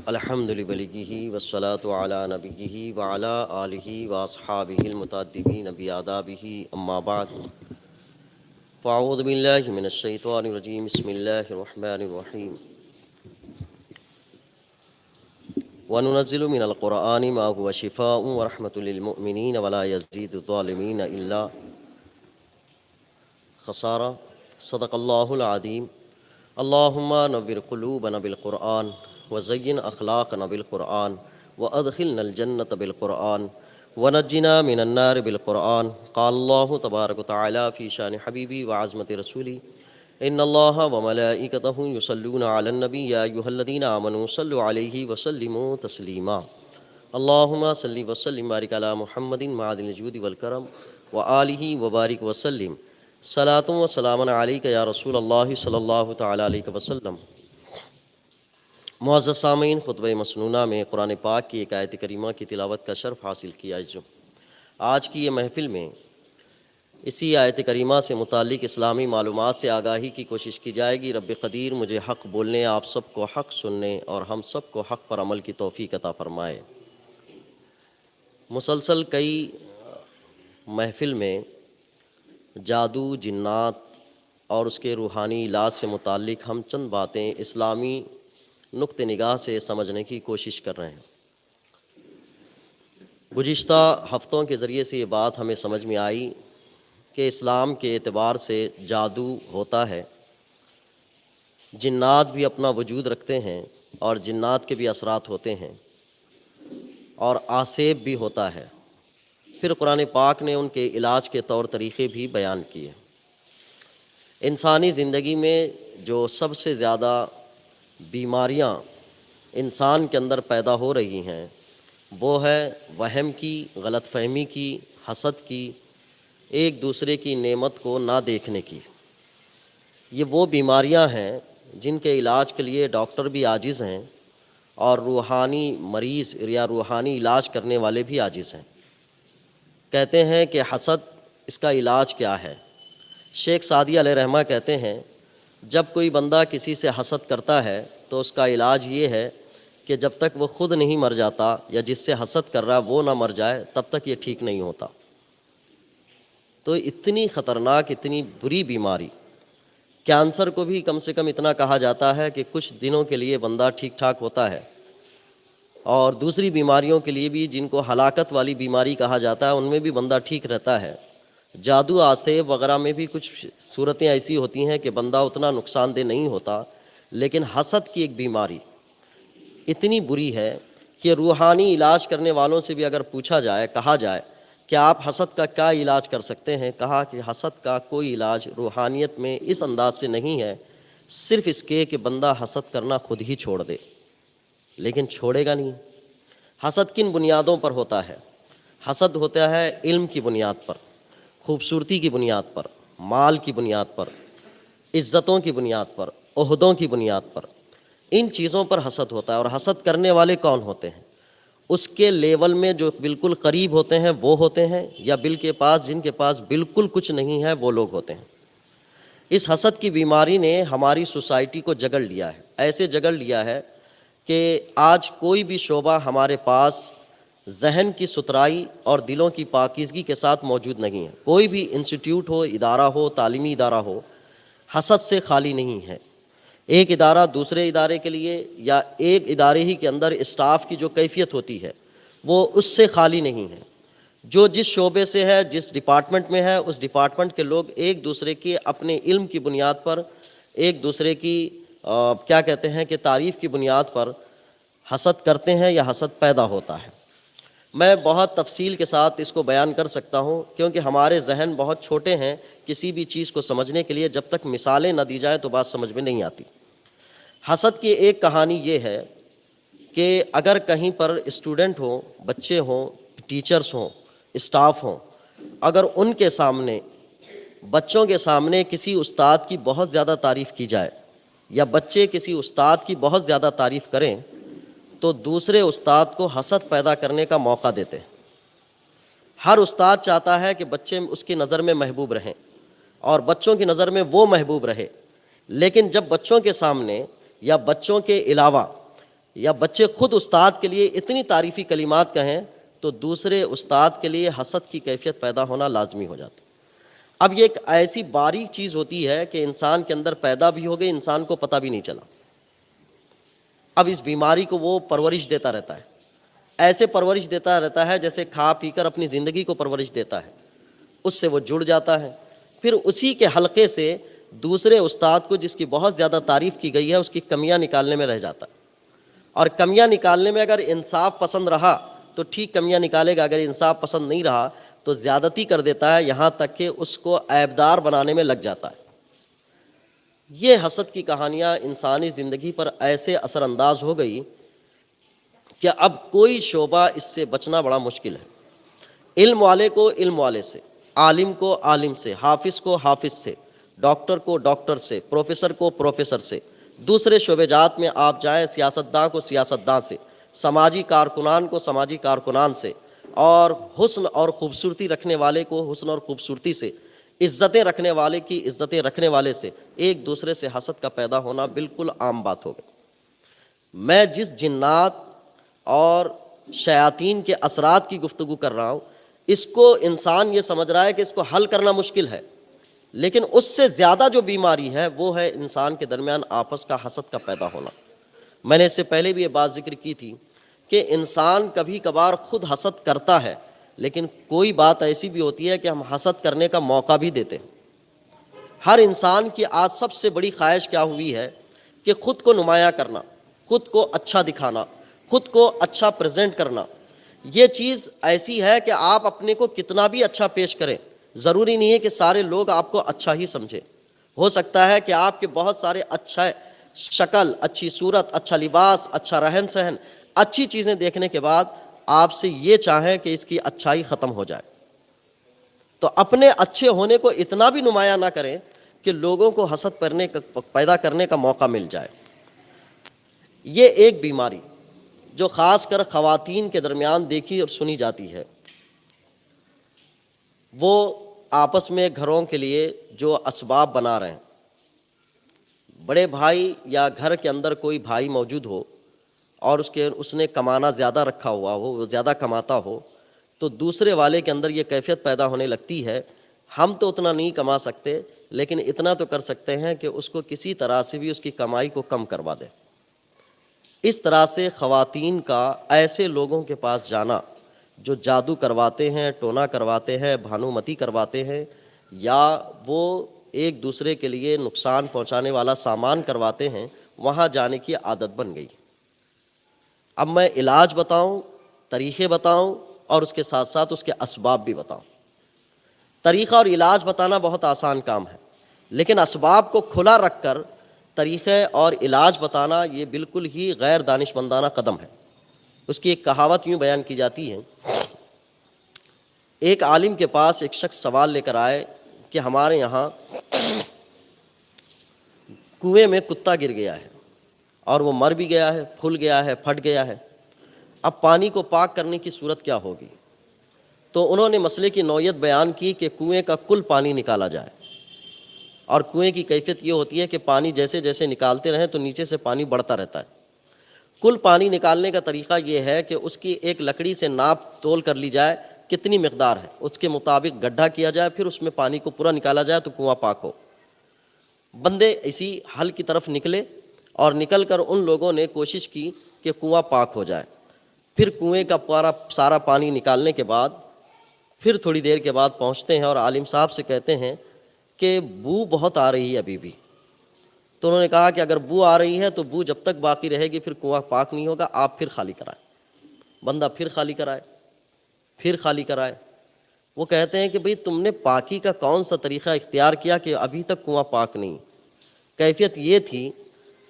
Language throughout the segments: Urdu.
الحمد للہ والصلاة علی نبیہ وعلی آلہ واصحابہ المتعدبین بآدابہ اما بعد فاعوذ باللہ من الشیطان الرجیم بسم اللہ الرحمن الرحیم وننزل من القرآن ما هو شفاء ورحمة للمؤمنین ولا یزید الظالمین الا خسارا صدق اللہ العظیم اللہم نور قلوبنا بالقرآن وزین اخلاقنا بالقرآن وادخلنا الجنة بالقرآن ونجنا من النار بالقرآن قال اللہ تبارک وتعالی فی شان حبیبی وعظمت رسولی ان اللہ وملائکتہ یصلون علی النبی یا ایھا الذین آمنوا صلوا علیہ وسلموا تسلیما اللہم صلی وسلم بارک علی محمد معدن الجود والکرم وآلہ وبارک وسلم صلاۃ و سلام علیک یا رسول اللہ صلی اللہ تعالی علیہ وسلم۔ معزز سامعین، خطبہ مسنونہ میں قرآن پاک کی ایک آیت کریمہ کی تلاوت کا شرف حاصل کیا ہے۔ آج کی یہ محفل میں اسی آیت کریمہ سے متعلق اسلامی معلومات سے آگاہی کی کوشش کی جائے گی۔ رب قدیر مجھے حق بولنے، آپ سب کو حق سننے اور ہم سب کو حق پر عمل کی توفیق عطا فرمائے۔ مسلسل کئی محفل میں جادو، جنات اور اس کے روحانی علاج سے متعلق ہم چند باتیں اسلامی نقطہ نگاہ سے سمجھنے کی کوشش کر رہے ہیں۔ گزشتہ ہفتوں کے ذریعے سے یہ بات ہمیں سمجھ میں آئی کہ اسلام کے اعتبار سے جادو ہوتا ہے، جنات بھی اپنا وجود رکھتے ہیں اور جنات کے بھی اثرات ہوتے ہیں، اور آسیب بھی ہوتا ہے۔ پھر قرآن پاک نے ان کے علاج کے طور طریقے بھی بیان کیے۔ انسانی زندگی میں جو سب سے زیادہ بیماریاں انسان کے اندر پیدا ہو رہی ہیں وہ ہے وہم کی، غلط فہمی کی، حسد کی، ایک دوسرے کی نعمت کو نہ دیکھنے کی۔ یہ وہ بیماریاں ہیں جن کے علاج کے لیے ڈاکٹر بھی عاجز ہیں اور روحانی مریض یا روحانی علاج کرنے والے بھی عاجز ہیں۔ کہتے ہیں کہ حسد، اس کا علاج کیا ہے؟ شیخ سعدی علیہ رحمہ کہتے ہیں جب کوئی بندہ کسی سے حسد کرتا ہے تو اس کا علاج یہ ہے کہ جب تک وہ خود نہیں مر جاتا یا جس سے حسد کر رہا وہ نہ مر جائے تب تک یہ ٹھیک نہیں ہوتا۔ تو اتنی خطرناک، اتنی بری بیماری، کینسر کو بھی کم سے کم اتنا کہا جاتا ہے کہ کچھ دنوں کے لیے بندہ ٹھیک ٹھاک ہوتا ہے، اور دوسری بیماریوں کے لیے بھی جن کو ہلاکت والی بیماری کہا جاتا ہے ان میں بھی بندہ ٹھیک رہتا ہے۔ جادو، آسیب وغیرہ میں بھی کچھ صورتیں ایسی ہوتی ہیں کہ بندہ اتنا نقصان دہ نہیں ہوتا، لیکن حسد کی ایک بیماری اتنی بری ہے کہ روحانی علاج کرنے والوں سے بھی اگر پوچھا جائے، کہا جائے کہ آپ حسد کا کیا علاج کر سکتے ہیں، کہا کہ حسد کا کوئی علاج روحانیت میں اس انداز سے نہیں ہے، صرف اس کے کہ بندہ حسد کرنا خود ہی چھوڑ دے، لیکن چھوڑے گا نہیں۔ حسد کن بنیادوں پر ہوتا ہے؟ حسد ہوتا ہے علم کی بنیاد پر، خوبصورتی کی بنیاد پر، مال کی بنیاد پر، عزتوں کی بنیاد پر، عہدوں کی بنیاد پر، ان چیزوں پر حسد ہوتا ہے۔ اور حسد کرنے والے کون ہوتے ہیں؟ اس کے لیول میں جو بالکل قریب ہوتے ہیں وہ ہوتے ہیں، یا جن کے پاس بالکل کچھ نہیں ہے وہ لوگ ہوتے ہیں۔ اس حسد کی بیماری نے ہماری سوسائٹی کو جگڑ لیا ہے، ایسے جگڑ لیا ہے کہ آج کوئی بھی شعبہ ہمارے پاس ذہن کی ستھرائی اور دلوں کی پاکیزگی کے ساتھ موجود نہیں ہے۔ کوئی بھی انسٹیٹیوٹ ہو، ادارہ ہو، تعلیمی ادارہ ہو، حسد سے خالی نہیں ہے۔ ایک ادارہ دوسرے ادارے کے لیے، یا ایک ادارے ہی کے اندر اسٹاف کی جو کیفیت ہوتی ہے وہ اس سے خالی نہیں ہے۔ جو جس شعبے سے ہے، جس ڈپارٹمنٹ میں ہے، اس ڈپارٹمنٹ کے لوگ ایک دوسرے کے اپنے علم کی بنیاد پر، ایک دوسرے کی کیا کہتے ہیں کہ تعریف کی بنیاد پر حسد کرتے ہیں یا حسد پیدا ہوتا ہے۔ میں بہت تفصیل کے ساتھ اس کو بیان کر سکتا ہوں کیونکہ ہمارے ذہن بہت چھوٹے ہیں کسی بھی چیز کو سمجھنے کے لیے، جب تک مثالیں نہ دی جائیں تو بات سمجھ میں نہیں آتی۔ حسد کی ایک کہانی یہ ہے کہ اگر کہیں پر اسٹوڈنٹ ہوں، بچے ہوں، ٹیچرز ہوں، اسٹاف ہوں، اگر ان کے سامنے، بچوں کے سامنے کسی استاد کی بہت زیادہ تعریف کی جائے، یا بچے کسی استاد کی بہت زیادہ تعریف کریں، تو دوسرے استاد کو حسد پیدا کرنے کا موقع دیتے ہیں۔ ہر استاد چاہتا ہے کہ بچے اس کی نظر میں محبوب رہیں اور بچوں کی نظر میں وہ محبوب رہے، لیکن جب بچوں کے سامنے یا بچوں کے علاوہ یا بچے خود استاد کے لیے اتنی تعریفی کلمات کہیں تو دوسرے استاد کے لیے حسد کی کیفیت پیدا ہونا لازمی ہو جاتا ہے۔ اب یہ ایک ایسی باریک چیز ہوتی ہے کہ انسان کے اندر پیدا بھی ہو گئی، انسان کو پتہ بھی نہیں چلا۔ اب اس بیماری کو وہ پرورش دیتا رہتا ہے، ایسے پرورش دیتا رہتا ہے جیسے کھا پی کر اپنی زندگی کو پرورش دیتا ہے، اس سے وہ جڑ جاتا ہے، پھر اسی کے حلقے سے دوسرے استاد کو جس کی بہت زیادہ تعریف کی گئی ہے اس کی کمیاں نکالنے میں رہ جاتا ہے، اور کمیاں نکالنے میں اگر انصاف پسند رہا تو ٹھیک کمیاں نکالے گا، اگر انصاف پسند نہیں رہا تو زیادتی کر دیتا ہے، یہاں تک کہ اس کو عیبدار بنانے میں لگ جاتا ہے۔ یہ حسد کی کہانیاں انسانی زندگی پر ایسے اثر انداز ہو گئی کہ اب کوئی شعبہ اس سے بچنا بڑا مشکل ہے۔ علم والے کو علم والے سے، عالم کو عالم سے، حافظ کو حافظ سے، ڈاکٹر کو ڈاکٹر سے، پروفیسر کو پروفیسر سے، دوسرے شعبے جات میں آپ جائیں، سیاستداں کو سیاستداں سے، سماجی کارکنان کو سماجی کارکنان سے، اور حسن اور خوبصورتی رکھنے والے کو حسن اور خوبصورتی سے، عزتیں رکھنے والے کی عزتیں رکھنے والے سے، ایک دوسرے سے حسد کا پیدا ہونا بالکل عام بات ہو گئی۔ میں جس جنات اور شیاطین کے اثرات کی گفتگو کر رہا ہوں، اس کو انسان یہ سمجھ رہا ہے کہ اس کو حل کرنا مشکل ہے، لیکن اس سے زیادہ جو بیماری ہے وہ ہے انسان کے درمیان آپس کا حسد کا پیدا ہونا۔ میں نے اس سے پہلے بھی یہ بات ذکر کی تھی کہ انسان کبھی کبھار خود حسد کرتا ہے، لیکن کوئی بات ایسی بھی ہوتی ہے کہ ہم حسد کرنے کا موقع بھی دیتے ہیں۔ ہر انسان کی آج سب سے بڑی خواہش کیا ہوئی ہے کہ خود کو نمایاں کرنا، خود کو اچھا دکھانا، خود کو اچھا پریزنٹ کرنا۔ یہ چیز ایسی ہے کہ آپ اپنے کو کتنا بھی اچھا پیش کریں، ضروری نہیں ہے کہ سارے لوگ آپ کو اچھا ہی سمجھیں۔ ہو سکتا ہے کہ آپ کے بہت سارے اچھا شکل، اچھی صورت، اچھا لباس، اچھا رہن سہن، اچھی چیزیں دیکھنے کے بعد آپ سے یہ چاہیں کہ اس کی اچھائی ختم ہو جائے۔ تو اپنے اچھے ہونے کو اتنا بھی نمایاں نہ کریں کہ لوگوں کو حسد پیدا کرنے کا موقع مل جائے۔ یہ ایک بیماری جو خاص کر خواتین کے درمیان دیکھی اور سنی جاتی ہے، وہ آپس میں گھروں کے لیے جو اسباب بنا رہے ہیں، بڑے بھائی یا گھر کے اندر کوئی بھائی موجود ہو اور اس نے کمانا زیادہ رکھا ہوا ہو، وہ زیادہ کماتا ہو، تو دوسرے والے کے اندر یہ کیفیت پیدا ہونے لگتی ہے، ہم تو اتنا نہیں کما سکتے لیکن اتنا تو کر سکتے ہیں کہ اس کو کسی طرح سے بھی اس کی کمائی کو کم کروا دیں۔ اس طرح سے خواتین کا ایسے لوگوں کے پاس جانا جو جادو کرواتے ہیں، ٹونا کرواتے ہیں، بھانومتی کرواتے ہیں، یا وہ ایک دوسرے کے لیے نقصان پہنچانے والا سامان کرواتے ہیں، وہاں جانے کی عادت بن گئی۔ اب میں علاج بتاؤں، طریقے بتاؤں، اور اس کے ساتھ ساتھ اس کے اسباب بھی بتاؤں۔ طریقہ اور علاج بتانا بہت آسان کام ہے، لیکن اسباب کو کھلا رکھ کر طریقے اور علاج بتانا یہ بالکل ہی غیر دانشمندانہ قدم ہے۔ اس کی ایک کہاوت یوں بیان کی جاتی ہے، ایک عالم کے پاس ایک شخص سوال لے کر آئے کہ ہمارے یہاں کنویں میں کتا گر گیا ہے اور وہ مر بھی گیا ہے، پھول گیا ہے، پھٹ گیا ہے، اب پانی کو پاک کرنے کی صورت کیا ہوگی؟ تو انہوں نے مسئلے کی نوعیت بیان کی کہ کنویں کا کل پانی نکالا جائے، اور کنویں کی کیفیت یہ ہوتی ہے کہ پانی جیسے جیسے نکالتے رہیں تو نیچے سے پانی بڑھتا رہتا ہے۔ کل پانی نکالنے کا طریقہ یہ ہے کہ اس کی ایک لکڑی سے ناپ تول کر لی جائے کتنی مقدار ہے، اس کے مطابق گڈھا کیا جائے، پھر اس میں پانی کو پورا نکالا جائے تو کنواں پاک ہو۔ بندے اسی حل کی طرف نکلے اور نکل کر ان لوگوں نے کوشش کی کہ کنواں پاک ہو جائے۔ پھر کنویں کا سارا پانی نکالنے کے بعد پھر تھوڑی دیر کے بعد پہنچتے ہیں اور عالم صاحب سے کہتے ہیں کہ بو بہت آ رہی ہے ابھی بھی۔ تو انہوں نے کہا کہ اگر بو آ رہی ہے تو بو جب تک باقی رہے گی پھر کنواں پاک نہیں ہوگا، آپ پھر خالی کرائیں۔ بندہ پھر خالی کرائے، پھر خالی کرائے۔ وہ کہتے ہیں کہ بھئی تم نے پاکی کا کون سا طریقہ اختیار کیا کہ ابھی تک کنواں پاک نہیں؟ کیفیت یہ تھی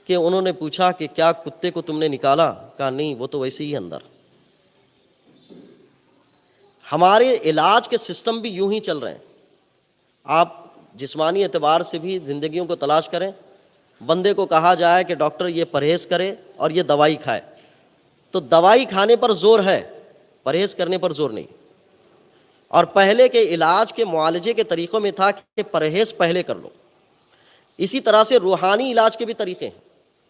کہ انہوں نے پوچھا کہ کیا کتے کو تم نے نکالا؟ کہا نہیں، وہ تو ویسے ہی اندر۔ ہمارے علاج کے سسٹم بھی یوں ہی چل رہے ہیں۔ آپ جسمانی اعتبار سے بھی زندگیوں کو تلاش کریں، بندے کو کہا جائے کہ ڈاکٹر یہ پرہیز کرے اور یہ دوائی کھائے، تو دوائی کھانے پر زور ہے، پرہیز کرنے پر زور نہیں۔ اور پہلے کے علاج کے معالجے کے طریقوں میں تھا کہ پرہیز پہلے کر لو۔ اسی طرح سے روحانی علاج کے بھی طریقے ہیں۔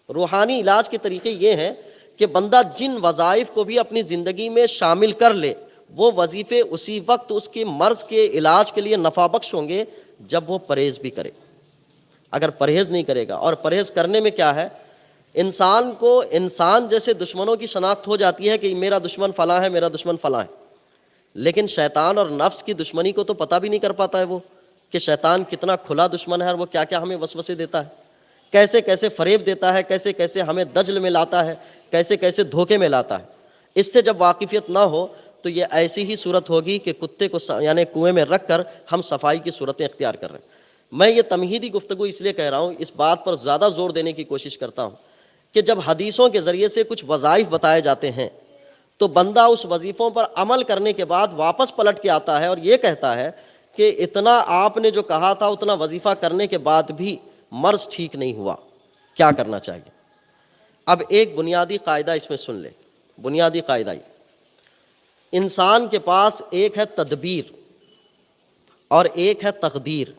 روحانی علاج کے طریقے یہ ہیں کہ بندہ جن وظائف کو بھی اپنی زندگی میں شامل کر لے وہ وظیفے اسی وقت اس کے مرض کے علاج کے لیے نفع بخش ہوں گے جب وہ پرہیز بھی کرے۔ اگر پرہیز نہیں کرے گا، اور پرہیز کرنے میں کیا ہے، انسان کو انسان جیسے دشمنوں کی شناخت ہو جاتی ہے کہ میرا دشمن فلاں ہے، میرا دشمن فلاں ہے، لیکن شیطان اور نفس کی دشمنی کو تو پتہ بھی نہیں کر پاتا ہے وہ، کہ شیطان کتنا کھلا دشمن ہے اور وہ کیا کیا ہمیں وسوسے دیتا ہے، کیسے کیسے فریب دیتا ہے، کیسے کیسے ہمیں دجل میں لاتا ہے، کیسے کیسے دھوکے میں لاتا ہے۔ اس سے جب واقفیت نہ ہو تو یہ ایسی ہی صورت ہوگی کہ کتے کو یعنی کنویں میں رکھ کر ہم صفائی کی صورتیں اختیار کر رہے ہیں۔ میں یہ تمہیدی گفتگو اس لیے کہہ رہا ہوں، اس بات پر زیادہ زور دینے کی کوشش کرتا ہوں کہ جب حدیثوں کے ذریعے سے کچھ وظائف بتائے جاتے ہیں تو بندہ اس وظیفوں پر عمل کرنے کے بعد واپس پلٹ کے آتا ہے اور یہ کہتا ہے کہ اتنا آپ نے جو کہا تھا اتنا وظیفہ کرنے کے بعد بھی مرض ٹھیک نہیں ہوا، کیا کرنا چاہیے؟ اب ایک بنیادی قاعدہ اس میں سن لے، بنیادی قاعدہ یہ، انسان کے پاس ایک ہے تدبیر اور ایک ہے تقدیر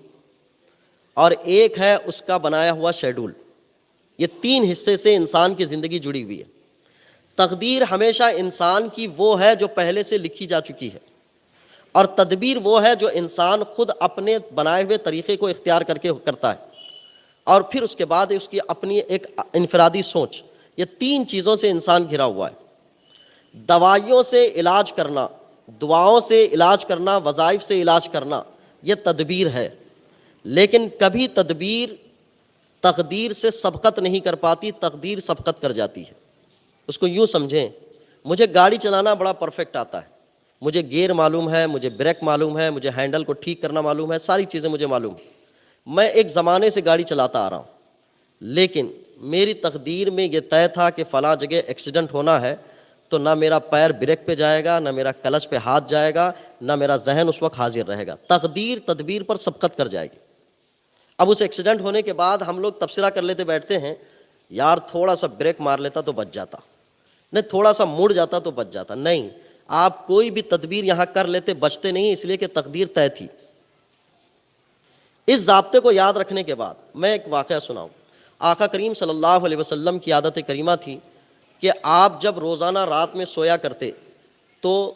اور ایک ہے اس کا بنایا ہوا شیڈول۔ یہ تین حصے سے انسان کی زندگی جڑی ہوئی ہے۔ تقدیر ہمیشہ انسان کی وہ ہے جو پہلے سے لکھی جا چکی ہے، اور تدبیر وہ ہے جو انسان خود اپنے بنائے ہوئے طریقے کو اختیار کر کے کرتا ہے، اور پھر اس کے بعد اس کی اپنی ایک انفرادی سوچ۔ یہ تین چیزوں سے انسان گھرا ہوا ہے۔ دوائیوں سے علاج کرنا، دعاؤں سے علاج کرنا، وظائف سے علاج کرنا، یہ تدبیر ہے، لیکن کبھی تدبیر تقدیر سے سبقت نہیں کر پاتی، تقدیر سبقت کر جاتی ہے۔ اس کو یوں سمجھیں، مجھے گاڑی چلانا بڑا پرفیکٹ آتا ہے، مجھے گیئر معلوم ہے، مجھے بریک معلوم ہے، مجھے ہینڈل کو ٹھیک کرنا معلوم ہے، ساری چیزیں مجھے معلوم ہیں، میں ایک زمانے سے گاڑی چلاتا آ رہا ہوں، لیکن میری تقدیر میں یہ طے تھا کہ فلاں جگہ ایکسیڈنٹ ہونا ہے، تو نہ میرا پیر بریک پہ جائے گا، نہ میرا کلچ پہ ہاتھ جائے گا، نہ میرا ذہن اس وقت حاضر رہے گا۔ تقدیر تدبیر پر سبقت کر جائے گی۔ اب اس ایکسیڈنٹ ہونے کے بعد ہم لوگ تبصرہ کر لیتے بیٹھتے ہیں، یار تھوڑا سا بریک مار لیتا تو بچ جاتا، نہیں تھوڑا سا مڑ جاتا تو بچ جاتا۔ نہیں، آپ کوئی بھی تدبیر یہاں کر لیتے بچتے نہیں، اس لیے کہ تقدیر طے تھی۔ اس ضابطے کو یاد رکھنے کے بعد میں ایک واقعہ سناؤں۔ آقا کریم صلی اللہ علیہ وسلم کی عادت کریمہ تھی کہ آپ جب روزانہ رات میں سویا کرتے تو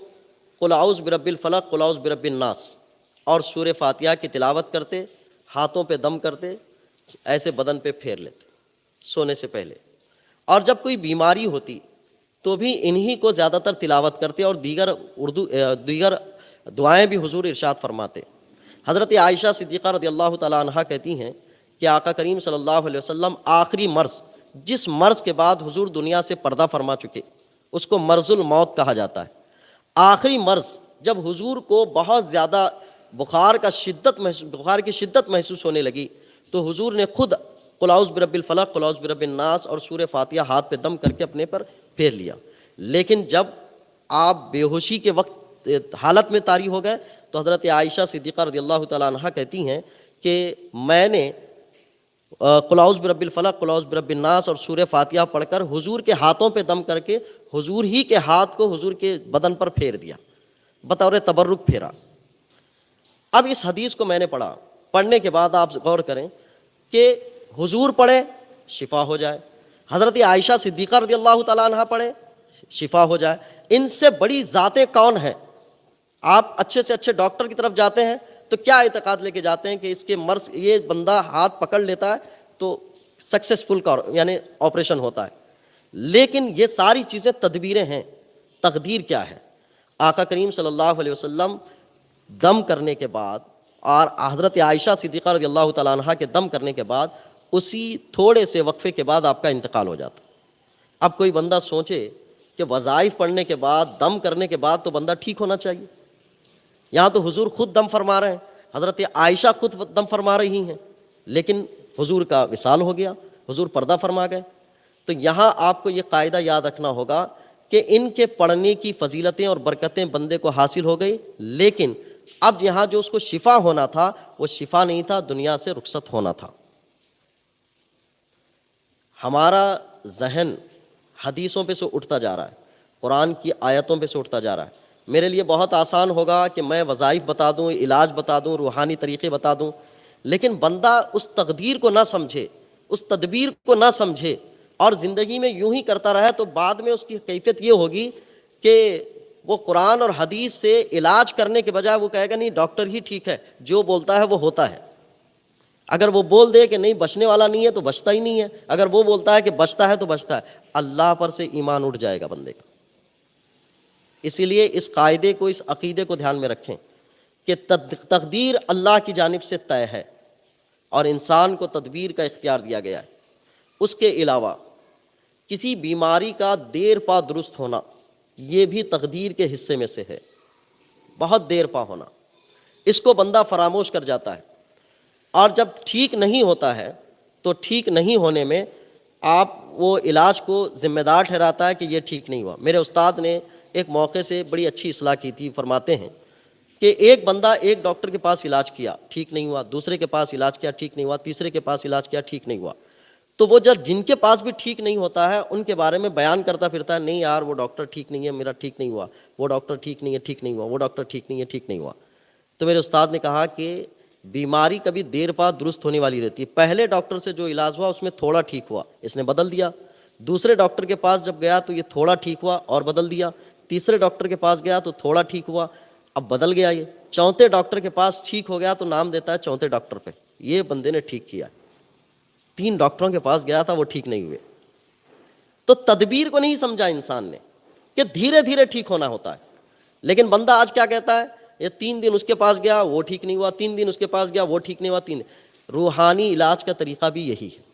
قل اعوذ برب الفلق، قل اعوذ برب الناس اور سورہ فاتحہ کی تلاوت کرتے، ہاتھوں پہ دم کرتے، ایسے بدن پہ پھیر لیتے سونے سے پہلے، اور جب کوئی بیماری ہوتی تو بھی انہی کو زیادہ تر تلاوت کرتے، اور دیگر دعائیں بھی حضور ارشاد فرماتے۔ حضرت عائشہ صدیقہ رضی اللہ تعالیٰ عنہا کہتی ہیں کہ آقا کریم صلی اللہ علیہ وسلم آخری مرض، جس مرض کے بعد حضور دنیا سے پردہ فرما چکے، اس کو مرض الموت کہا جاتا ہے۔ آخری مرض جب حضور کو بہت زیادہ بخار کی شدت محسوس ہونے لگی تو حضور نے خود قل اعوذ برب الفلق، قل اعوذ برب الناس اور سورہ فاتحہ ہاتھ پہ دم کر کے اپنے پر پھیر لیا۔ لیکن جب آپ بے ہوشی کے وقت حالت میں طاری ہو گئے تو حضرت عائشہ صدیقہ رضی اللہ تعالیٰ عنہا کہتی ہیں کہ میں نے قل اعوذ برب الفلق، قل اعوذ برب الناس اور سورہ فاتحہ پڑھ کر حضور کے ہاتھوں پہ دم کر کے حضور ہی کے ہاتھ کو حضور کے بدن پر پھیر دیا، بطور تبرک پھیرا۔ اب اس حدیث کو میں نے پڑھا، پڑھنے کے بعد آپ غور کریں کہ حضور پڑھے شفا ہو جائے، حضرت عائشہ صدیقہ رضی اللہ تعالیٰ عنہ پڑھے شفا ہو جائے، ان سے بڑی ذاتیں کون ہیں؟ آپ اچھے سے اچھے ڈاکٹر کی طرف جاتے ہیں تو کیا اعتقاد لے کے جاتے ہیں کہ اس کے مرض، یہ بندہ ہاتھ پکڑ لیتا ہے تو سکسیسفل کا یعنی آپریشن ہوتا ہے، لیکن یہ ساری چیزیں تدبیریں ہیں۔ تقدیر کیا ہے؟ آقا کریم صلی اللہ علیہ وسلم دم کرنے کے بعد، اور حضرت عائشہ صدیقہ رضی اللہ تعالیٰ عنہ کے دم کرنے کے بعد اسی تھوڑے سے وقفے کے بعد آپ کا انتقال ہو جاتا۔ اب کوئی بندہ سوچے کہ وظائف پڑھنے کے بعد، دم کرنے کے بعد تو بندہ ٹھیک ہونا چاہیے، یہاں تو حضور خود دم فرما رہے ہیں، حضرت عائشہ خود دم فرما رہی ہیں، لیکن حضور کا وصال ہو گیا، حضور پردہ فرما گئے۔ تو یہاں آپ کو یہ قاعدہ یاد رکھنا ہوگا کہ ان کے پڑھنے کی فضیلتیں اور برکتیں بندے کو حاصل ہو گئی، لیکن اب یہاں جو اس کو شفا ہونا تھا وہ شفا نہیں تھا، دنیا سے رخصت ہونا تھا۔ ہمارا ذہن حدیثوں پہ سے اٹھتا جا رہا ہے، قرآن کی آیتوں پہ سے اٹھتا جا رہا ہے۔ میرے لیے بہت آسان ہوگا کہ میں وظائف بتا دوں، علاج بتا دوں، روحانی طریقے بتا دوں، لیکن بندہ اس تقدیر کو نہ سمجھے، اس تدبیر کو نہ سمجھے اور زندگی میں یوں ہی کرتا رہا تو بعد میں اس کی کیفیت یہ ہوگی کہ وہ قرآن اور حدیث سے علاج کرنے کے بجائے وہ کہے گا نہیں ڈاکٹر ہی ٹھیک ہے، جو بولتا ہے وہ ہوتا ہے۔ اگر وہ بول دے کہ نہیں بچنے والا نہیں ہے تو بچتا ہی نہیں ہے، اگر وہ بولتا ہے کہ بچتا ہے تو بچتا ہے، اللہ پر سے ایمان اٹھ جائے گا بندے کا۔ اسی لیے اس قاعدے کو، اس عقیدے کو دھیان میں رکھیں کہ تقدیر اللہ کی جانب سے طے ہے اور انسان کو تدبیر کا اختیار دیا گیا ہے۔ اس کے علاوہ کسی بیماری کا دیر پا درست ہونا یہ بھی تقدیر کے حصے میں سے ہے، بہت دیر پا ہونا، اس کو بندہ فراموش کر جاتا ہے، اور جب ٹھیک نہیں ہوتا ہے تو ٹھیک نہیں ہونے میں آپ وہ علاج کو ذمہ دار ٹھہراتا ہے کہ یہ ٹھیک نہیں ہوا۔ میرے استاد نے ایک موقع سے بڑی اچھی اصلاح کی تھی، فرماتے ہیں کہ ایک بندہ ایک ڈاکٹر کے پاس علاج کیا، ٹھیک نہیں ہوا، دوسرے کے پاس علاج کیا، ٹھیک نہیں ہوا، تیسرے کے پاس علاج کیا، ٹھیک نہیں ہوا، تو وہ جب جن کے پاس بھی ٹھیک نہیں ہوتا ہے ان کے بارے میں بیان کرتا پھرتا ہے، نہیں یار وہ ڈاکٹر ٹھیک نہیں ہے، میرا ٹھیک نہیں ہوا، وہ ڈاکٹر ٹھیک نہیں ہے، ٹھیک نہیں ہوا، وہ ڈاکٹر ٹھیک نہیں ہے، ٹھیک نہیں ہوا۔ تو میرے استاد نے کہا کہ بیماری کبھی دیر بعد درست ہونے والی رہتی ہے، پہلے ڈاکٹر سے جو علاج ہوا اس میں تھوڑا ٹھیک ہوا، اس نے بدل دیا، دوسرے ڈاکٹر کے پاس جب گیا تو یہ تھوڑا ٹھیک ہوا اور بدل دیا، تیسرے ڈاکٹر کے پاس گیا تو تھوڑا ٹھیک ہوا، اب بدل گیا، یہ چوتھے ڈاکٹر کے پاس ٹھیک ہو گیا تو نام دیتا ہے چوتھے ڈاکٹر پہ، یہ بندے نے ٹھیک کیا۔ 3 ڈاکٹروں کے پاس گیا تھا وہ ٹھیک نہیں ہوئے۔ تو تدبیر کو نہیں سمجھا انسان نے کہ دھیرے دھیرے ٹھیک ہونا ہوتا ہے، لیکن بندہ آج کیا کہتا ہے، یہ 3 دن اس کے پاس گیا وہ ٹھیک نہیں ہوا، 3 دن اس کے پاس گیا وہ ٹھیک نہیں ہوا، 3 دن۔ روحانی علاج کا طریقہ بھی یہی ہے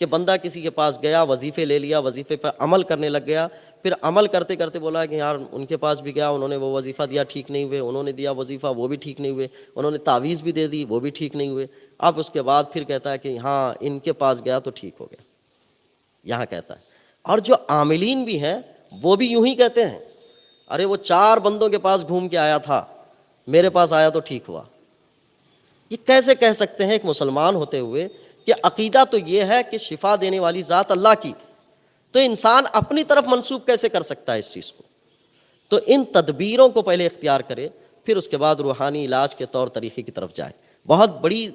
کہ بندہ کسی کے پاس گیا، وظیفے لے لیا، وظیفے پہ عمل کرنے لگ گیا، پھر عمل کرتے کرتے بولا کہ یار ان کے پاس بھی گیا، انہوں نے وہ وظیفہ دیا ٹھیک نہیں ہوئے، انہوں نے دیا وظیفہ وہ بھی ٹھیک نہیں ہوئے، انہوں نے تعویذ بھی دے دی وہ بھی ٹھیک نہیں ہوئے، اب اس کے بعد پھر کہتا ہے کہ ہاں ان کے پاس گیا تو ٹھیک ہو گیا، یہاں کہتا ہے۔ اور جو عاملین بھی ہیں وہ بھی یوں ہی کہتے ہیں، ارے وہ 4 بندوں کے پاس گھوم کے آیا تھا، میرے پاس آیا تو ٹھیک ہوا۔ یہ کیسے کہہ سکتے ہیں ایک مسلمان ہوتے ہوئے کہ عقیدہ تو یہ ہے کہ شفا دینے والی ذات اللہ کی، تو انسان اپنی طرف منسوب کیسے کر سکتا ہے اس چیز کو؟ تو ان تدبیروں کو پہلے اختیار کرے، پھر اس کے بعد روحانی علاج کے طور طریقے کی طرف جائے۔ بہت بڑی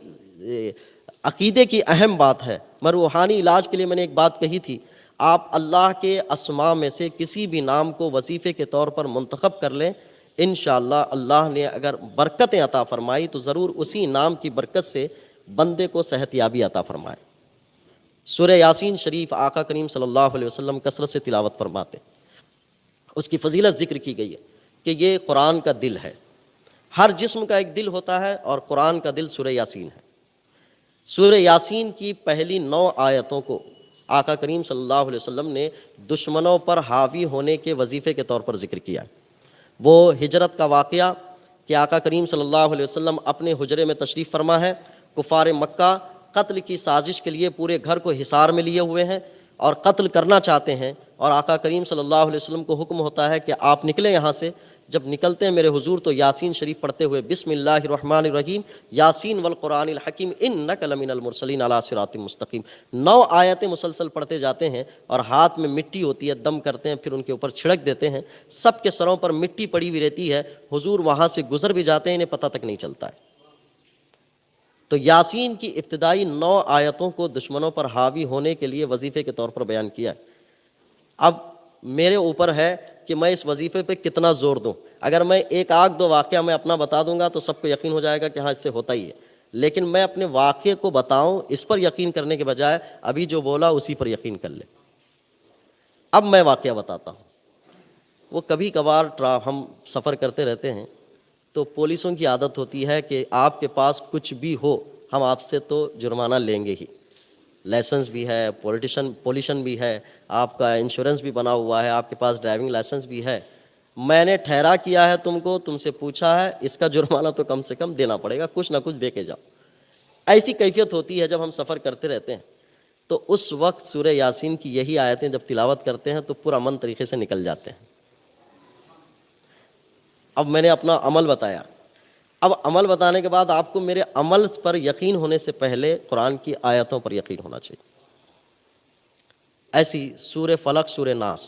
عقیدے کی اہم بات ہے۔ میں روحانی علاج کے لیے میں نے ایک بات کہی تھی، آپ اللہ کے اسماء میں سے کسی بھی نام کو وظیفے کے طور پر منتخب کر لیں، انشاءاللہ اللہ نے اگر برکتیں عطا فرمائی تو ضرور اسی نام کی برکت سے بندے کو صحت یابی عطا فرمائے۔ سورہ یاسین شریف آقا کریم صلی اللہ علیہ وسلم کثرت سے تلاوت فرماتے، اس کی فضیلت ذکر کی گئی ہے کہ یہ قرآن کا دل ہے۔ ہر جسم کا ایک دل ہوتا ہے اور قرآن کا دل سورہ یاسین ہے۔ سورہ یاسین کی پہلی 9 آیتوں کو آقا کریم صلی اللہ علیہ وسلم نے دشمنوں پر حاوی ہونے کے وظیفے کے طور پر ذکر کیا ہے۔ وہ ہجرت کا واقعہ کہ آقا کریم صلی اللہ علیہ وسلم اپنے حجرے میں تشریف فرما ہے، کفار مکہ قتل کی سازش کے لیے پورے گھر کو حصار میں لیے ہوئے ہیں اور قتل کرنا چاہتے ہیں، اور آقا کریم صلی اللہ علیہ وسلم کو حکم ہوتا ہے کہ آپ نکلیں یہاں سے۔ جب نکلتے ہیں میرے حضور تو یاسین شریف پڑھتے ہوئے بسم اللہ الرحمن الرحیم یاسین والقرآن الحکیم انک لمن المرسلین علی صراط مستقیم، 9 آیتیں مسلسل پڑھتے جاتے ہیں، اور ہاتھ میں مٹی ہوتی ہے، دم کرتے ہیں، پھر ان کے اوپر چھڑک دیتے ہیں، سب کے سروں پر مٹی پڑی ہوئی رہتی ہے، حضور وہاں سے گزر بھی جاتے ہیں، انہیں پتہ تک نہیں چلتا ہے۔ تو یاسین کی ابتدائی 9 آیتوں کو دشمنوں پر حاوی ہونے کے لیے وظیفے کے طور پر بیان کیا ہے۔ اب میرے اوپر ہے کہ میں اس وظیفے پہ کتنا زور دوں۔ اگر میں ایک آدھ 2 واقعہ میں اپنا بتا دوں گا تو سب کو یقین ہو جائے گا کہ ہاں اس سے ہوتا ہی ہے، لیکن میں اپنے واقعے کو بتاؤں اس پر یقین کرنے کے بجائے ابھی جو بولا اسی پر یقین کر لے۔ اب میں واقعہ بتاتا ہوں۔ وہ کبھی کبھار ہم سفر کرتے رہتے ہیں تو پولیسوں کی عادت ہوتی ہے کہ آپ کے پاس کچھ بھی ہو ہم آپ سے تو جرمانہ لیں گے ہی، لائسنس بھی ہے، پولیشن بھی ہے، آپ کا انشورنس بھی بنا ہوا ہے، آپ کے پاس ڈرائیونگ لائسنس بھی ہے، میں نے ٹھہرا کیا ہے تم کو، تم سے پوچھا ہے، اس کا جرمانہ تو کم سے کم دینا پڑے گا، کچھ نہ کچھ دے کے جاؤ۔ ایسی کیفیت ہوتی ہے جب ہم سفر کرتے رہتے ہیں، تو اس وقت سورہ یاسین کی یہی آیتیں جب تلاوت کرتے ہیں تو پورا من طریقے سے نکل جاتے ہیں۔ اب میں نے اپنا عمل بتایا، اب عمل بتانے کے بعد آپ کو میرے عمل پر یقین ہونے سے پہلے قرآن کی آیتوں پر یقین ہونا چاہیے۔ ایسی سورہ فلق، سورہ ناس،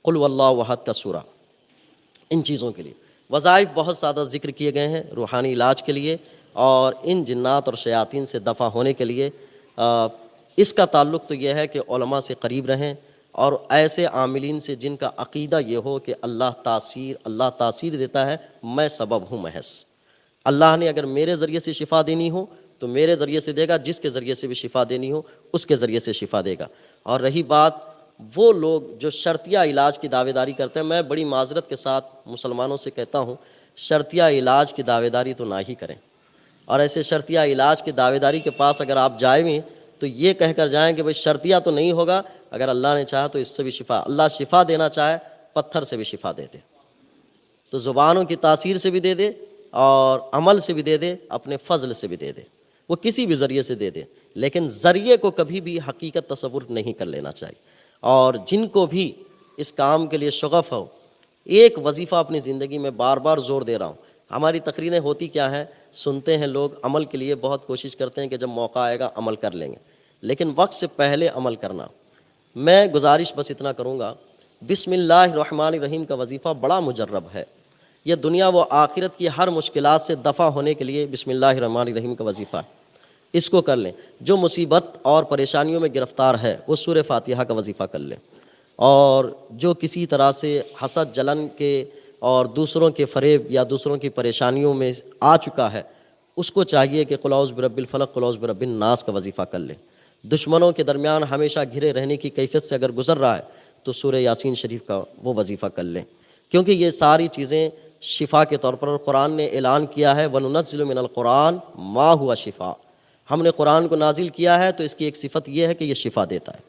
قل واللہ احد کا سورہ، ان چیزوں کے لیے وظائف بہت زیادہ ذکر کیے گئے ہیں، روحانی علاج کے لیے اور ان جنات اور شیاطین سے دفع ہونے کے لیے۔ اس کا تعلق تو یہ ہے کہ علماء سے قریب رہیں اور ایسے عاملین سے جن کا عقیدہ یہ ہو کہ اللہ تاثیر دیتا ہے، میں سبب ہوں محض۔ اللہ نے اگر میرے ذریعے سے شفا دینی ہو تو میرے ذریعے سے دے گا، جس کے ذریعے سے بھی شفا دینی ہو اس کے ذریعے سے شفا دے گا۔ اور رہی بات وہ لوگ جو شرطیہ علاج کی دعوے داری کرتے ہیں، میں بڑی معذرت کے ساتھ مسلمانوں سے کہتا ہوں، شرطیہ علاج کی دعوے داری تو نہ ہی کریں۔ اور ایسے شرطیہ علاج کی دعوے داری کے پاس اگر آپ جائیں بھی تو یہ کہہ کر جائیں کہ بھئی شرطیہ تو نہیں ہوگا، اگر اللہ نے چاہا تو اس سے بھی شفا، اللہ شفا دینا چاہے پتھر سے بھی شفا دے دے، تو زبانوں کی تاثیر سے بھی دے دے اور عمل سے بھی دے دے، اپنے فضل سے بھی دے دے، وہ کسی بھی ذریعے سے دے دے، لیکن ذریعے کو کبھی بھی حقیقت تصور نہیں کر لینا چاہیے۔ اور جن کو بھی اس کام کے لیے شغف ہو، ایک وظیفہ اپنی زندگی میں بار بار زور دے رہا ہوں، ہماری تقریریں ہوتی کیا ہیں، سنتے ہیں لوگ، عمل کے لیے بہت کوشش کرتے ہیں کہ جب موقع آئے گا عمل کر لیں گے، لیکن وقت سے پہلے عمل کرنا۔ میں گزارش بس اتنا کروں گا، بسم اللہ الرحمن الرحیم کا وظیفہ بڑا مجرب ہے، یہ دنیا و آخرت کی ہر مشکلات سے دفع ہونے کے لیے بسم اللہ الرحمن الرحیم کا وظیفہ ہے، اس کو کر لیں۔ جو مصیبت اور پریشانیوں میں گرفتار ہے وہ سورہ فاتحہ کا وظیفہ کر لیں، اور جو کسی طرح سے حسد جلن کے اور دوسروں کے فریب یا دوسروں کی پریشانیوں میں آ چکا ہے، اس کو چاہیے کہ قل اعوذ برب الفلق قل اعوذ برب الناس کا وظیفہ کر لیں۔ دشمنوں کے درمیان ہمیشہ گھرے رہنے کی کیفیت سے اگر گزر رہا ہے تو سورہ یاسین شریف کا وہ وظیفہ کر لیں، کیونکہ یہ ساری چیزیں شفا کے طور پر قرآن نے اعلان کیا ہے، وَنُنَزِّلُ مِنَ الْقُرْآنِ مَا هُوَ شِفَاء، ہم نے قرآن کو نازل کیا ہے تو اس کی ایک صفت یہ ہے کہ یہ شفا دیتا ہے،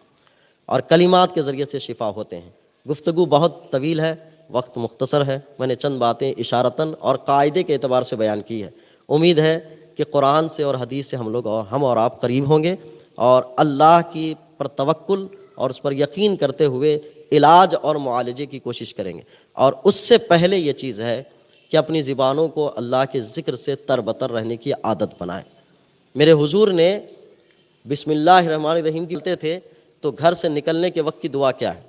اور کلمات کے ذریعے سے شفا ہوتے ہیں۔ گفتگو بہت طویل ہے، وقت مختصر ہے، میں نے چند باتیں اشارتاً اور قاعدے کے اعتبار سے بیان کی ہے۔ امید ہے کہ قرآن سے اور حدیث سے ہم اور آپ قریب ہوں گے، اور اللہ کی پر توکل اور اس پر یقین کرتے ہوئے علاج اور معالجے کی کوشش کریں گے۔ اور اس سے پہلے یہ چیز ہے کہ اپنی زبانوں کو اللہ کے ذکر سے تربتر رہنے کی عادت بنائیں۔ میرے حضور نے بسم اللہ الرحمن الرحیم کہتے تھے تو گھر سے نکلنے کے وقت کی دعا کیا ہے؟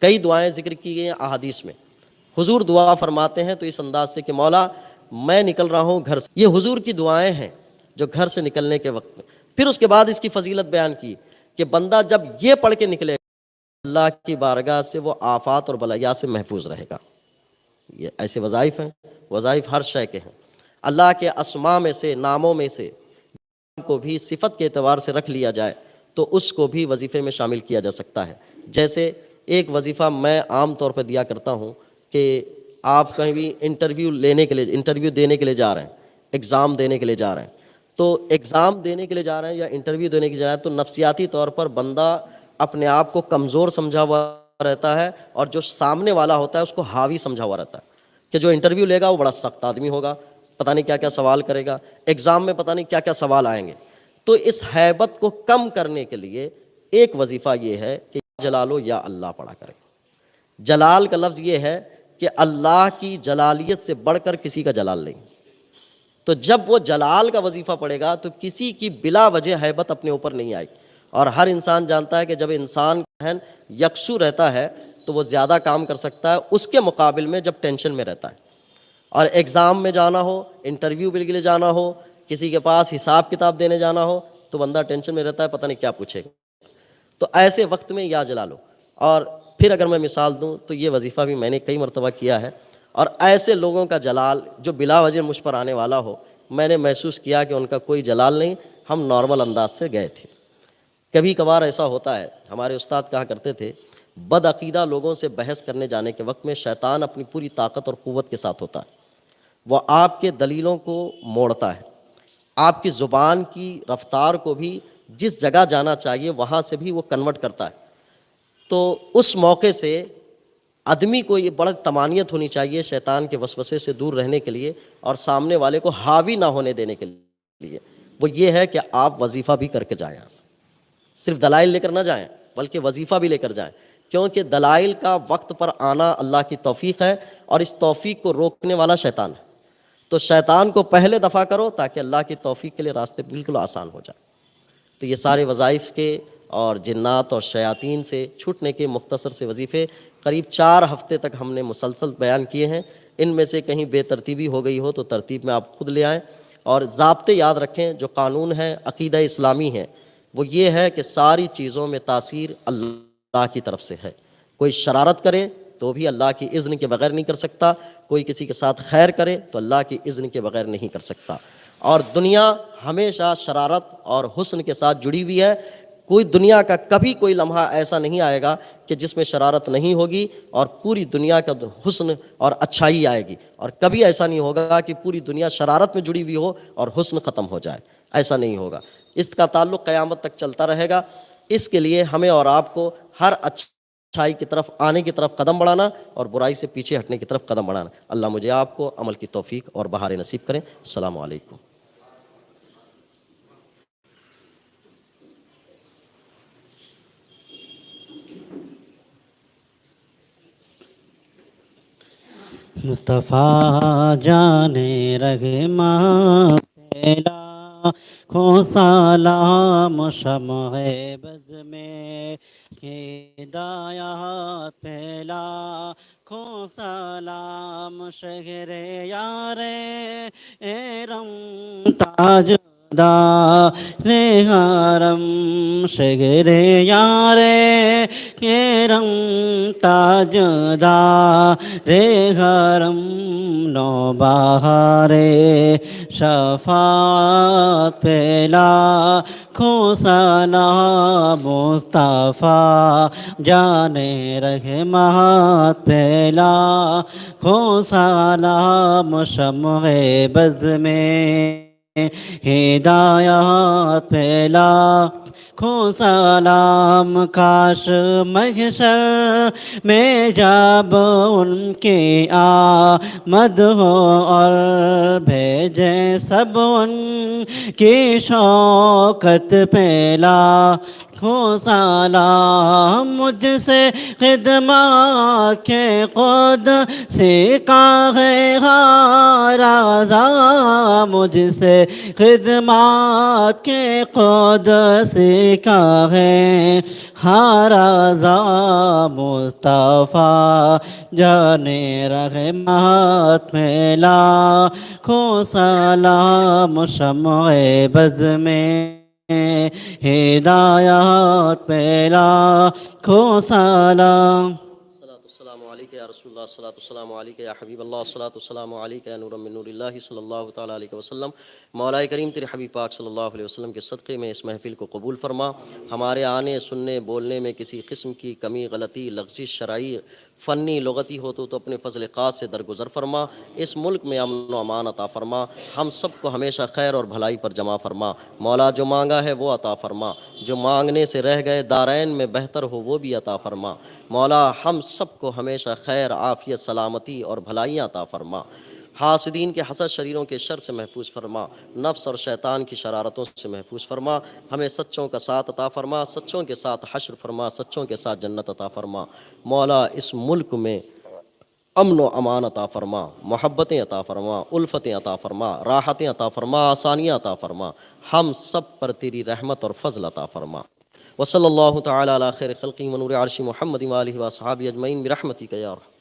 کئی دعائیں ذکر کی گئی ہیں احادیث میں۔ حضور دعا فرماتے ہیں تو اس انداز سے کہ مولا میں نکل رہا ہوں گھر سے، یہ حضور کی دعائیں ہیں جو گھر سے نکلنے کے وقت میں۔ پھر اس کے بعد اس کی فضیلت بیان کی کہ بندہ جب یہ پڑھ کے نکلے اللہ کی بارگاہ سے وہ آفات اور بلایا سے محفوظ رہے گا۔ یہ ایسے وظائف ہیں، وظائف ہر شے کے ہیں۔ اللہ کے اسماء میں سے، ناموں میں سے کو بھی صفت کے اعتبار سے رکھ لیا جائے تو اس کو بھی وظیفے میں شامل کیا جا سکتا ہے۔ جیسے ایک وظیفہ میں عام طور پہ دیا کرتا ہوں کہ آپ کہیں بھی انٹرویو دینے کے لیے جا رہے ہیں، ایگزام دینے کے لیے جا رہے ہیں، تو ایگزام دینے کے لیے جا رہے ہیں یا انٹرویو دینے کے لیے جا رہے ہیں تو نفسیاتی طور پر بندہ اپنے آپ کو کمزور سمجھا ہوا رہتا ہے، اور جو سامنے والا ہوتا ہے اس کو حاوی سمجھا ہوا رہتا ہے کہ جو انٹرویو لے گا وہ بڑا سخت آدمی ہوگا، پتہ نہیں کیا کیا سوال کرے گا، ایگزام میں پتہ نہیں کیا کیا سوال آئیں گے۔ تو اس ہیبت کو کم کرنے کے لیے ایک وظیفہ یہ ہے کہ جلالو یا اللہ پڑھا کریں۔ جلال کا لفظ یہ ہے کہ اللہ کی جلالیت سے بڑھ کر کسی کا جلال نہیں، تو جب وہ جلال کا وظیفہ پڑھے گا تو کسی کی بلا وجہ ہیبت اپنے اوپر نہیں آئے گی۔ اور ہر انسان جانتا ہے کہ جب انسان ذہن یکسو رہتا ہے تو وہ زیادہ کام کر سکتا ہے اس کے مقابل میں جب ٹینشن میں رہتا ہے۔ اور ایگزام میں جانا ہو، انٹرویو کے لیے جانا ہو، کسی کے پاس حساب کتاب دینے جانا ہو تو بندہ ٹینشن میں رہتا ہے، پتہ نہیں کیا پوچھے گا۔ تو ایسے وقت میں یا جلالو۔ اور پھر اگر میں مثال دوں تو یہ وظیفہ بھی میں نے کئی مرتبہ کیا ہے، اور ایسے لوگوں کا جلال جو بلا وجہ مجھ پر آنے والا ہو، میں نے محسوس کیا کہ ان کا کوئی جلال نہیں، ہم نارمل انداز سے گئے تھے۔ کبھی کبھار ایسا ہوتا ہے، ہمارے استاد کہا کرتے تھے بد عقیدہ لوگوں سے بحث کرنے جانے کے وقت میں شیطان اپنی پوری طاقت اور قوت کے ساتھ ہوتا ہے، وہ آپ کے دلیلوں کو موڑتا ہے، آپ کی زبان کی رفتار کو بھی جس جگہ جانا چاہیے وہاں سے بھی وہ کنورٹ کرتا ہے۔ تو اس موقع سے آدمی کو یہ بڑا طمانیت ہونی چاہیے شیطان کے وسوسے سے دور رہنے کے لیے اور سامنے والے کو حاوی نہ ہونے دینے کے لیے، وہ یہ ہے کہ آپ وظیفہ بھی کر کے جائیں، صرف دلائل لے کر نہ جائیں بلکہ وظیفہ بھی لے کر جائیں، کیونکہ دلائل کا وقت پر آنا اللہ کی توفیق ہے اور اس توفیق کو روکنے والا شیطان ہے۔ تو شیطان کو پہلے دفع کرو تاکہ اللہ کی توفیق کے لیے راستے بالکل آسان ہو جائے۔ تو یہ سارے وظائف کے اور جنات اور شیاطین سے چھوٹنے کے مختصر سے وظیفے قریب 4 ہفتے تک ہم نے مسلسل بیان کیے ہیں۔ ان میں سے کہیں بے ترتیبی ہو گئی ہو تو ترتیب میں آپ خود لے آئیں، اور ضابطے یاد رکھیں جو قانون ہے عقیدہ اسلامی ہے وہ یہ ہے کہ ساری چیزوں میں تاثیر اللہ کی طرف سے ہے۔ کوئی شرارت کرے تو بھی اللہ کی اذن کے بغیر نہیں کر سکتا، کوئی کسی کے ساتھ خیر کرے تو اللہ کی اذن کے بغیر نہیں کر سکتا۔ اور دنیا ہمیشہ شرارت اور حسن کے ساتھ جڑی ہوئی ہے۔ کوئی دنیا کا کبھی کوئی لمحہ ایسا نہیں آئے گا کہ جس میں شرارت نہیں ہوگی، اور پوری دنیا کا حسن اور اچھائی آئے گی، اور کبھی ایسا نہیں ہوگا کہ پوری دنیا شرارت میں جڑی ہوئی ہو اور حسن ختم ہو جائے، ایسا نہیں ہوگا۔ اس کا تعلق قیامت تک چلتا رہے گا۔ اس کے لیے ہمیں اور آپ کو ہر اچھائی کی طرف آنے کی طرف قدم بڑھانا اور برائی سے پیچھے ہٹنے کی طرف قدم بڑھانا۔ اللہ مجھے آپ کو عمل کی توفیق اور بہار نصیب کریں۔ السلام علیکم۔ مصطفیٰ جان رحماں پھیلا کھو سلام شمع بز میں، ہدایات پھیلا کھو سلام شہر یار ارم تاج دار حرم، شہر یار ارم تاج دار حرم، نوبہار شفاعت پھیلا کھو سلام مصطفیٰ جان رحمت پھیلا کھو سلام شمع بز میں، ہدایات پھیلا کھو سلام، کاش محشر میں جب ان کی آمد ہو اور بھیجے سب ان کی شوکت پھیلا کھو سلام، مجھ سے خدمات کے خود سیکھا ہے ہر رضا، مجھ سے خدمات کے خود سیکھا ہے ہر رضا، مصطفیٰ جان رحمت پھیلا کھو سلام شمع بز میں، ہدایات پھیلا کھو سلام۔ السلام علیکم یا رسول اللہ، الصلاۃ والسلام علیکم یا حبیب اللہ، الصلاۃ والسلام علیکم یا نور من نور اللہ صلی اللہ تعالیٰ علیہ وسلم۔ مولا کریم تیرے حبیب پاک صلی اللہ علیہ وسلم کے صدقے میں اس محفل کو قبول فرما۔ ہمارے آنے سننے بولنے میں کسی قسم کی کمی غلطی لغزش شرعی فنی لغتی ہو تو اپنے فضل خاص سے درگزر فرما۔ اس ملک میں امن و امان عطا فرما۔ ہم سب کو ہمیشہ خیر اور بھلائی پر جمع فرما۔ مولا جو مانگا ہے وہ عطا فرما، جو مانگنے سے رہ گئے دارین میں بہتر ہو وہ بھی عطا فرما۔ مولا ہم سب کو ہمیشہ خیر عافیت سلامتی اور بھلائیاں عطا فرما۔ حاسدین کے حسد شریروں کے شر سے محفوظ فرما، نفس اور شیطان کی شرارتوں سے محفوظ فرما۔ ہمیں سچوں کا ساتھ عطا فرما، سچوں کے ساتھ حشر فرما، سچوں کے ساتھ جنت عطا فرما۔ مولا اس ملک میں امن و امان عطا فرما، محبتیں عطا فرما، الفتیں عطا فرما، راحتیں عطا فرما، آسانیاں عطا فرما۔ ہم سب پر تیری رحمت اور فضل عطا فرما۔ وصلی اللہ تعالی علی خیر خلقی ونور عرش محمد وآلہ وصحابہ اجمعین برحمتک یا ارحم